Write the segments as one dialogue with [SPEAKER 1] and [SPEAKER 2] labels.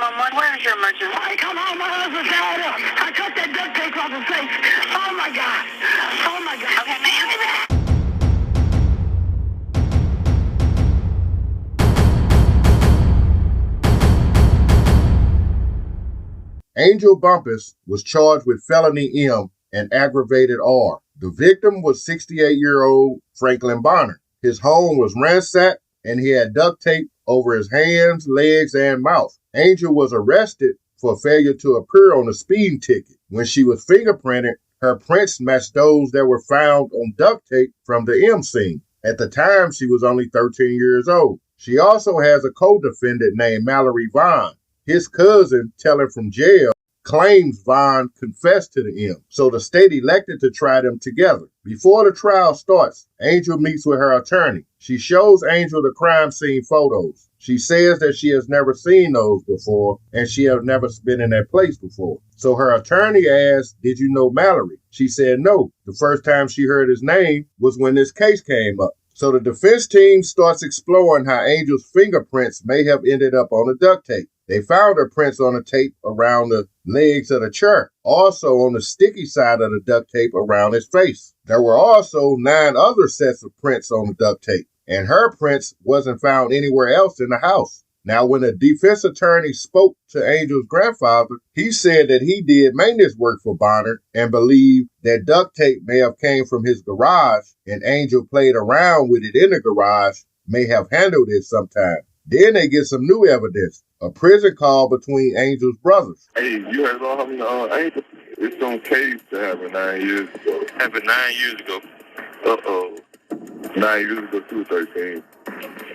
[SPEAKER 1] 911. Where is your emergency? I come home, my husband tied up. I cut that duct tape off his face. Oh my God. Oh my God. Okay, man.
[SPEAKER 2] Angel Bumpass was charged with felony M and aggravated R. The victim was 68-year-old Franklin Bonner. His home was ransacked and he had duct tape over his hands, legs, and mouth. Angel was arrested for failure to appear on a speeding ticket. When she was fingerprinted, her prints matched those that were found on duct tape from the M scene. At the time, she was only 13 years old. She also has a co-defendant named Mallory Vaughn. His cousin, telling from jail, claims Vaughn confessed to the M, so the state elected to try them together. Before the trial starts, Angel meets with her attorney. She shows Angel the crime scene photos. She says that she has never seen those before, and she has never been in that place before. So her attorney asks, "Did you know Mallory?" She said no. The first time she heard his name was when this case came up. So the defense team starts exploring how Angel's fingerprints may have ended up on the duct tape. They found her prints on the tape around the legs of the chair, also on the sticky side of the duct tape around his face. There were also 9 other sets of prints on the duct tape, and her prints wasn't found anywhere else in the house. Now, when the defense attorney spoke to Angel's grandfather, he said that he did maintenance work for Bonner and believed that duct tape may have came from his garage and Angel played around with it in the garage, may have handled it sometime. Then they get some new evidence, a prison call between Angel's brothers.
[SPEAKER 3] Hey, you heard about him, Angel? It's on case that happened 9 years ago. Happened 9 years ago. 9 years ago, 213.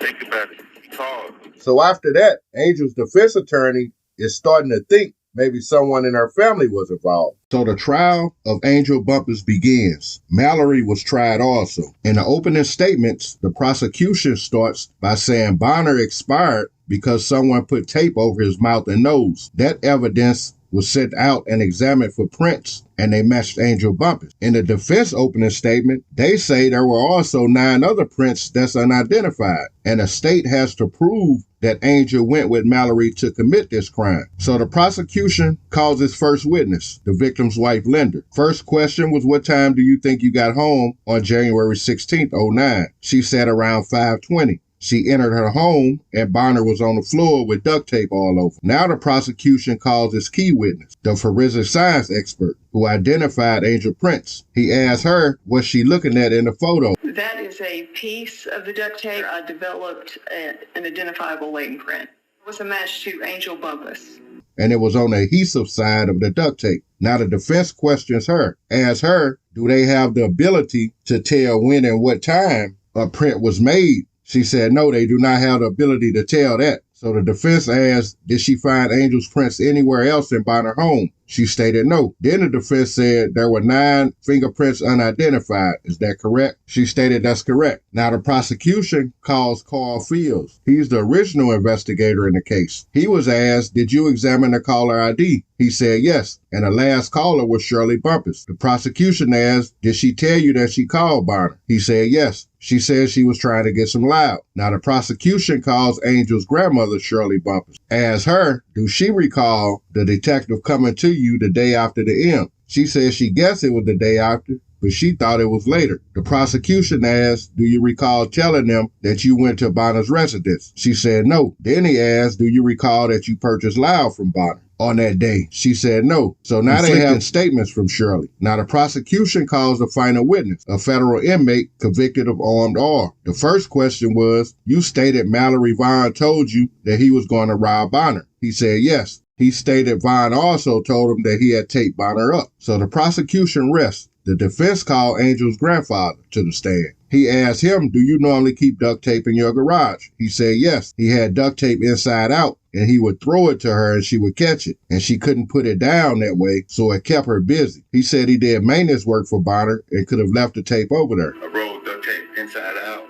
[SPEAKER 3] Think about it. Call.
[SPEAKER 2] So after that, Angel's defense attorney is starting to think maybe someone in her family was involved. So the trial of Angel Bumpass begins. Mallory was tried also. In the opening statements, the prosecution starts by saying Bonner expired because someone put tape over his mouth and nose. That evidence was sent out and examined for prints, and they matched Angel Bumpass. In the defense opening statement, they say there were also 9 other prints that's unidentified, and the state has to prove that Angel went with Mallory to commit this crime. So the prosecution calls its first witness, the victim's wife, Linda. First question was, what time do you think you got home on January 16th, 2009? She said around 5:20. She entered her home and Bonner was on the floor with duct tape all over. Now the prosecution calls its key witness, the forensic science expert who identified Angel prints. He asked her what she looking at in the photo.
[SPEAKER 4] That is a piece of the duct tape. I developed an identifiable latent print. It was a match to Angel Bumpass.
[SPEAKER 2] And it was on the adhesive side of the duct tape. Now the defense questions her, asks her, do they have the ability to tell when and what time a print was made? She said, no, they do not have the ability to tell that. So the defense asked, did she find Angel's prints anywhere else in Bonner's home? She stated no. Then the defense said there were 9 fingerprints unidentified. Is that correct? She stated that's correct. Now the prosecution calls Carl Fields. He's the original investigator in the case. He was asked, did you examine the caller ID? He said yes. And the last caller was Shirley Bumpass. The prosecution asked, did she tell you that she called Bonner? He said yes. She said she was trying to get some loud. Now the prosecution calls Angel's grandmother, Shirley Bumpass. Asked her, do she recall the detective coming to you the day after the M? She said she guessed it was the day after, but she thought it was later. The prosecution asked, do you recall telling them that you went to Bonner's residence? She said no. Then he asked, do you recall that you purchased loud from Bonner on that day? She said no. So now they have statements from Shirley. Now the prosecution calls the final witness, a federal inmate convicted of armed R. The first question was, you stated Mallory Vaughn told you that he was going to rob Bonner. He said yes. He stated Vaughn also told him that he had taped Bonner up. So the prosecution rests. The defense called Angel's grandfather to the stand. He asked him, do you normally keep duct tape in your garage? He said yes. He had duct tape inside out, and he would throw it to her and she would catch it. And she couldn't put it down that way, so it kept her busy. He said he did maintenance work for Bonner and could have left the tape over there.
[SPEAKER 3] I rolled duct tape inside out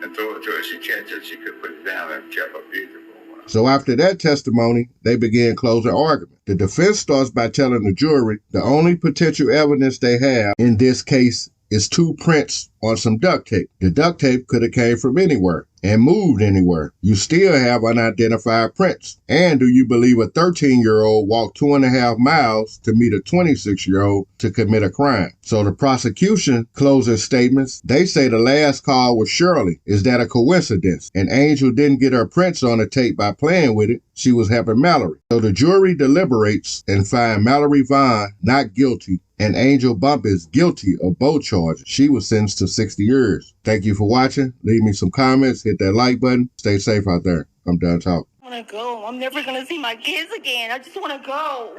[SPEAKER 3] and throw it to her. She catch it, she could put it down and kept her busy.
[SPEAKER 2] So after that testimony, they began closing argument. The defense starts by telling the jury the only potential evidence they have in this case is 2 prints on some duct tape. The duct tape could have came from anywhere and moved anywhere. You still have unidentified prints. And do you believe a 13-year-old walked 2.5 miles to meet a 26-year-old to commit a crime? So the prosecution closing statements, they say the last call was Shirley. Is that a coincidence? And Angel didn't get her prints on the tape by playing with it. She was helping Mallory. So the jury deliberates and find Mallory Vaughn not guilty and Angel Bumpass guilty of both charges. She was sentenced to 60 years. Thank you for watching. Leave me some comments. Hit that like button. Stay safe out there. I'm done talking.
[SPEAKER 1] I want to go. I'm never going to see my kids again. I just want to go.